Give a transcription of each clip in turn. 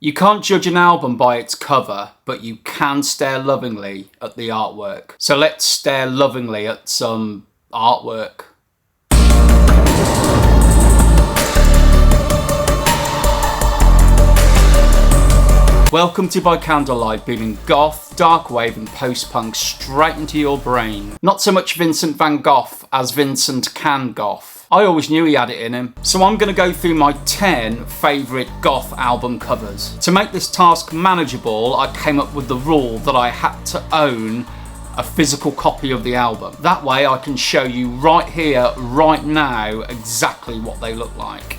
You can't judge an album by its cover, but you can stare lovingly at the artwork. So let's stare lovingly at some artwork. Welcome to By Candlelight, beaming goth, dark wave and post-punk straight into your brain. Not so much Vincent van Gogh as Vincent can goth. I always knew he had it in him. So I'm going to go through my 10 favourite goth album covers. To make this task manageable, I came up with the rule that I had to own a physical copy of the album. That way I can show you right here, right now, exactly what they look like.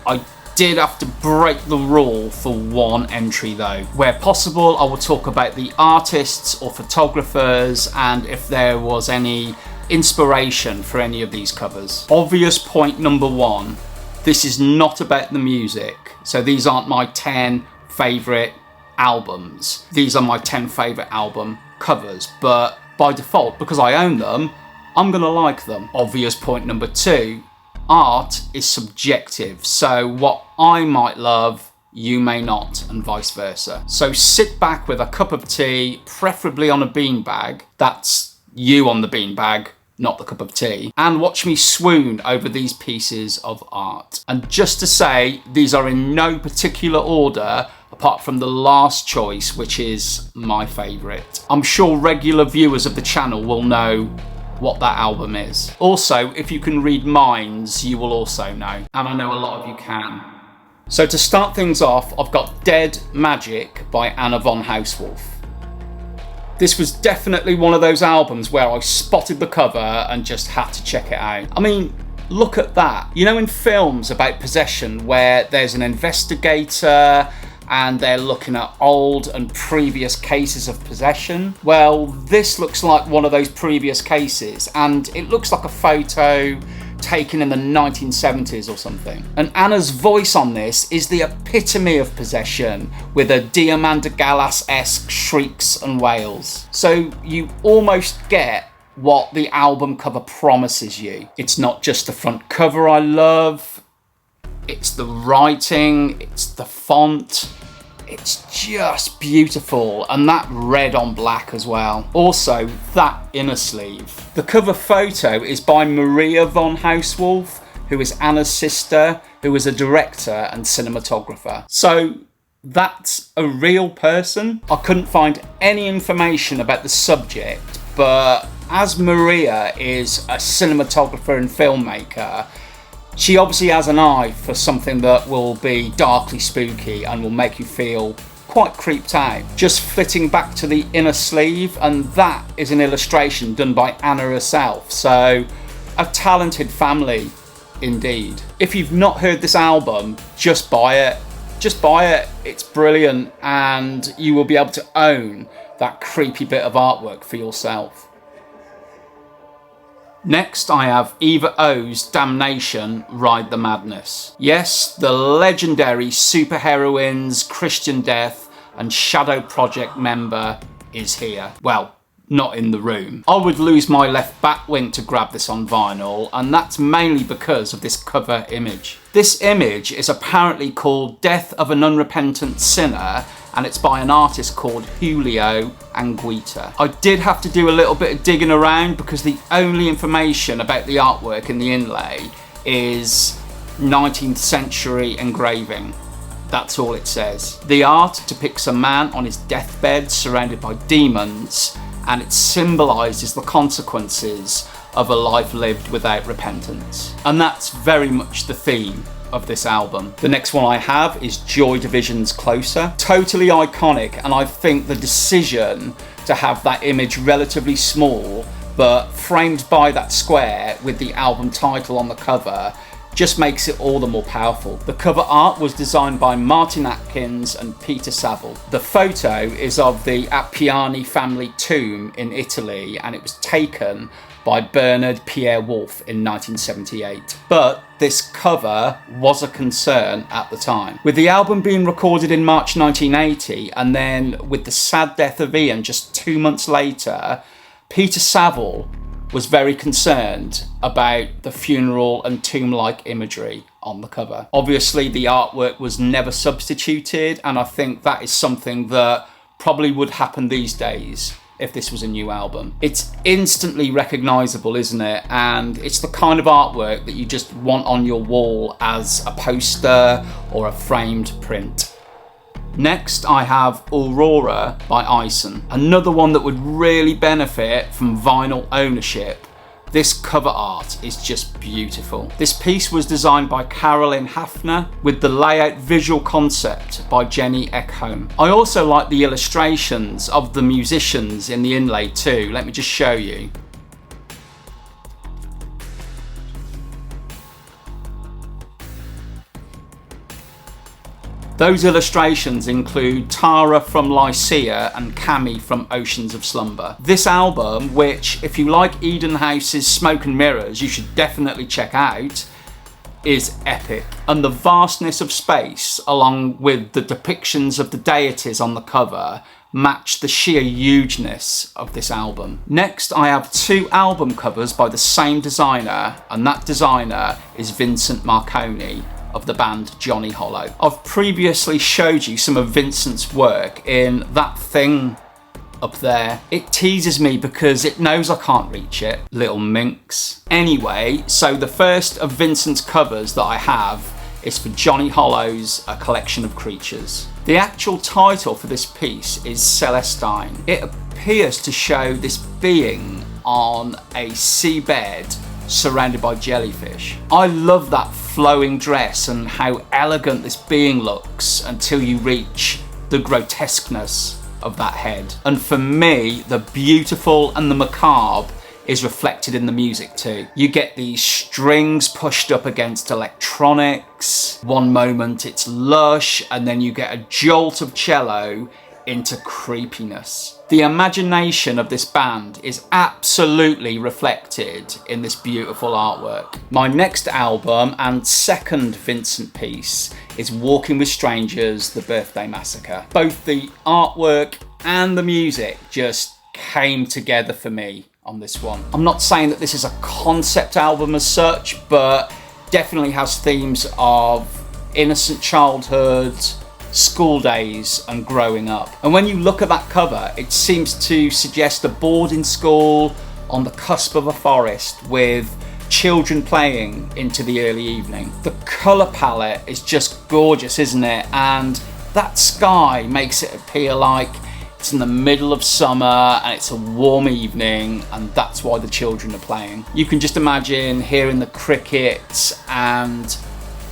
I did have to break the rule for one entry though. Where possible, I will talk about the artists or photographers and if there was any inspiration for any of these covers. Obvious point number one, this is not about the music. So these aren't my 10 favourite albums. These are my 10 favourite album covers, but by default, because I own them, I'm gonna like them. Obvious point number two, art is subjective, so what I might love, you may not, and vice versa. So sit back with a cup of tea, preferably on a beanbag. That's you on the beanbag, not the cup of tea, and watch me swoon over these pieces of art. And just to say, these are in no particular order, apart from the last choice, which is my favourite. I'm sure regular viewers of the channel will know what that album is. Also, if you can read minds, you will also know. And I know a lot of you can. So to start things off, I've got Dead Magic by Anna von Hauswolf. This was definitely one of those albums where I spotted the cover and just had to check it out. I mean, look at that. You know in films about possession where there's an investigator and they're looking at old and previous cases of possession? Well, this looks like one of those previous cases, and it looks like a photo taken in the 1970s or something. And Anna's voice on this is the epitome of possession, with a Diamanda Gallas-esque shrieks and wails. So you almost get what the album cover promises you. It's not just the front cover I love, it's the writing, it's the font, it's just beautiful, and that red on black as well. Also, that inner sleeve. The cover photo is by Maria von Hauswolf, who is Anna's sister, who is a director and cinematographer. So that's a real person. I couldn't find any information about the subject, but as Maria is a cinematographer and filmmaker, she obviously has an eye for something that will be darkly spooky and will make you feel quite creeped out. Just flitting back to the inner sleeve, and that is an illustration done by Anna herself. So, a talented family indeed. If you've not heard this album, just buy it. Just buy it. It's brilliant, and you will be able to own that creepy bit of artwork for yourself. Next, I have Eva O's Damnation, Ride the Madness. Yes, the legendary superheroines Christian Death and Shadow Project member is here. Well, not in the room. I would lose my left bat wing to grab this on vinyl, and that's mainly because of this cover image. This image is apparently called Death of an Unrepentant Sinner, and it's by an artist called Julio Anguita. I did have to do a little bit of digging around because the only information about the artwork in the inlay is 19th century engraving. That's all it says. The art depicts a man on his deathbed surrounded by demons, and it symbolises the consequences of a life lived without repentance. And that's very much the theme of this album. The next one I have is Joy Division's Closer. Totally iconic, and I think the decision to have that image relatively small but framed by that square with the album title on the cover just makes it all the more powerful. The cover art was designed by Martin Atkins and Peter Saville. The photo is of the Appiani family tomb in Italy, and it was taken by Bernard Pierre Wolf in 1978. But this cover was a concern at the time. With the album being recorded in March 1980, and then with the sad death of Ian just 2 months later, Peter Saville was very concerned about the funeral and tomb-like imagery on the cover. Obviously, the artwork was never substituted, and I think that is something that probably would happen these days if this was a new album. It's instantly recognisable, isn't it? And it's the kind of artwork that you just want on your wall as a poster or a framed print. Next, I have Aurora by Ison, another one that would really benefit from vinyl ownership. This cover art is just beautiful. This piece was designed by Carolyn Hafner with the layout visual concept by Jenny Ekholm. I also like the illustrations of the musicians in the inlay too. Let me just show you. Those illustrations include Tara from Lycia and Cami from Oceans of Slumber. This album, which if you like Eden House's Smoke and Mirrors you should definitely check out, is epic. And the vastness of space along with the depictions of the deities on the cover match the sheer hugeness of this album. Next, I have two album covers by the same designer, and that designer is Vincent Marconi of the band Johnny Hollow. I've previously showed you some of Vincent's work in That Thing up there. It teases me because it knows I can't reach it. Little minx. Anyway, so the first of Vincent's covers that I have is for Johnny Hollow's A Collection of Creatures. The actual title for this piece is Celestine. It appears to show this being on a seabed surrounded by jellyfish. I love that flowing dress and how elegant this being looks until you reach the grotesqueness of that head. And for me, the beautiful and the macabre is reflected in the music too. You get these strings pushed up against electronics. One moment it's lush, and then you get a jolt of cello into creepiness. The imagination of this band is absolutely reflected in this beautiful artwork. My next album and second Vincent piece is Walking with Strangers, The Birthday Massacre. Both the artwork and the music just came together for me on this one. I'm not saying that this is a concept album as such, but definitely has themes of innocent childhood, school days and growing up. And when you look at that cover, it seems to suggest a boarding school on the cusp of a forest with children playing into the early evening. The colour palette is just gorgeous, isn't it? And that sky makes it appear like it's in the middle of summer and it's a warm evening, and that's why the children are playing. You can just imagine hearing the crickets and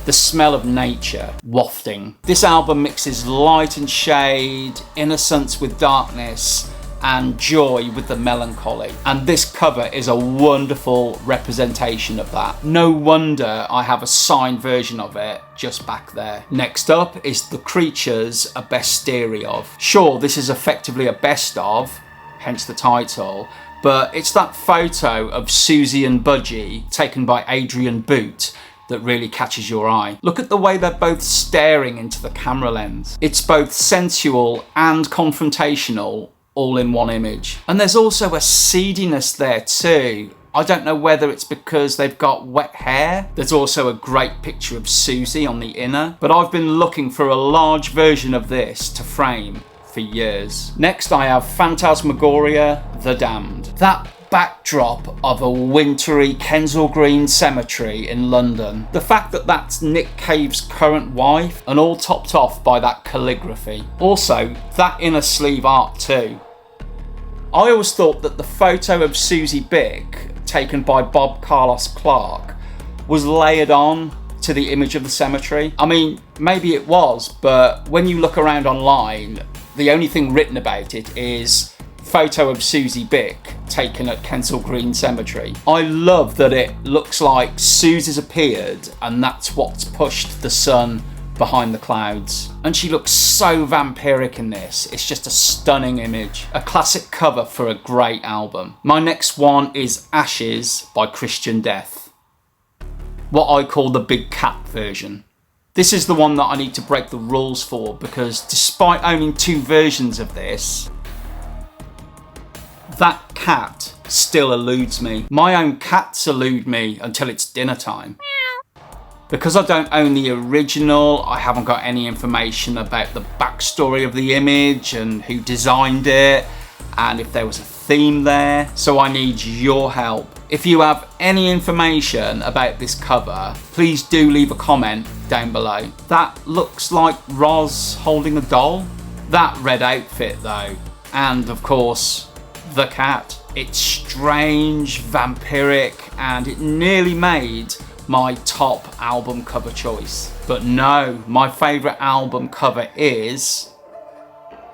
the smell of nature wafting. This album mixes light and shade, innocence with darkness, and joy with the melancholy. And this cover is a wonderful representation of that. No wonder I have a signed version of it just back there. Next up is The Creatures, a bestery of. Sure, this is effectively a best of, hence the title, but it's that photo of Susie and Budgie taken by Adrian Boot that really catches your eye. Look at the way they're both staring into the camera lens. It's both sensual and confrontational all in one image. And there's also a seediness there too. I don't know whether it's because they've got wet hair. There's also a great picture of Susie on the inner, but I've been looking for a large version of this to frame for years. Next I have Fantasmagoria, The Damned. That backdrop of a wintry Kensal Green cemetery in London. The fact that that's Nick Cave's current wife, and all topped off by that calligraphy. Also, that inner sleeve art too. I always thought that the photo of Susie Bick, taken by Bob Carlos Clark, was layered on to the image of the cemetery. I mean, maybe it was, but when you look around online, the only thing written about it is photo of Susie Bick taken at Kensal Green Cemetery. I love that it looks like Susie's appeared and that's what's pushed the sun behind the clouds. And she looks so vampiric in this. It's just a stunning image. A classic cover for a great album. My next one is Ashes by Christian Death. What I call the Big Cat version. This is the one that I need to break the rules for, because despite owning two versions of this, that cat still eludes me. My own cats elude me until it's dinner time. Because I don't own the original, I haven't got any information about the backstory of the image and who designed it and if there was a theme there, so I need your help. If you have any information about this cover, please do leave a comment down below. That looks like Roz holding a doll. That red outfit though, and of course, the cat. It's strange, vampiric, and it nearly made my top album cover choice. But no, my favourite album cover is,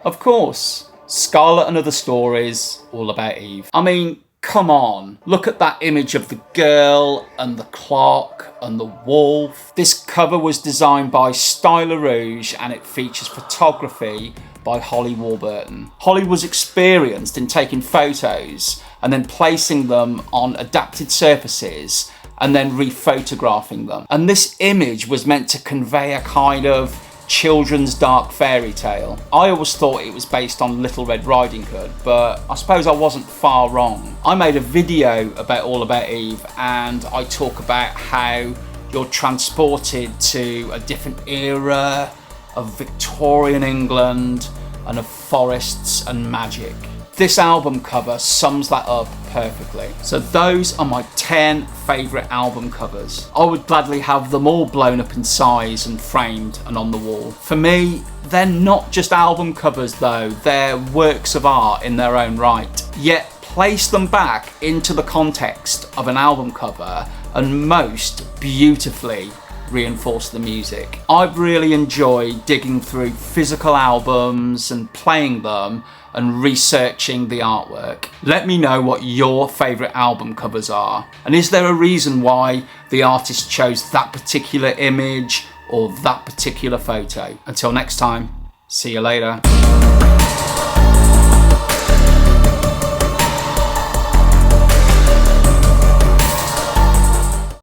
of course, Scarlet and Other Stories, All About Eve. I mean, come on, look at that image of the girl and the clock and the wolf. This cover was designed by Styler Rouge and it features photography by Holly Warburton. Holly was experienced in taking photos and then placing them on adapted surfaces and then rephotographing them. And this image was meant to convey a kind of children's dark fairy tale. I always thought it was based on Little Red Riding Hood, but I suppose I wasn't far wrong. I made a video about All About Eve and I talk about how you're transported to a different era of Victorian England and of forests and magic. This album cover sums that up perfectly. So those are my 10 favourite album covers. I would gladly have them all blown up in size and framed and on the wall. For me, they're not just album covers though, they're works of art in their own right. Yet place them back into the context of an album cover and most beautifully reinforce the music. I've really enjoyed digging through physical albums and playing them and researching the artwork. Let me know what your favourite album covers are, and is there a reason why the artist chose that particular image or that particular photo? Until next time, see you later.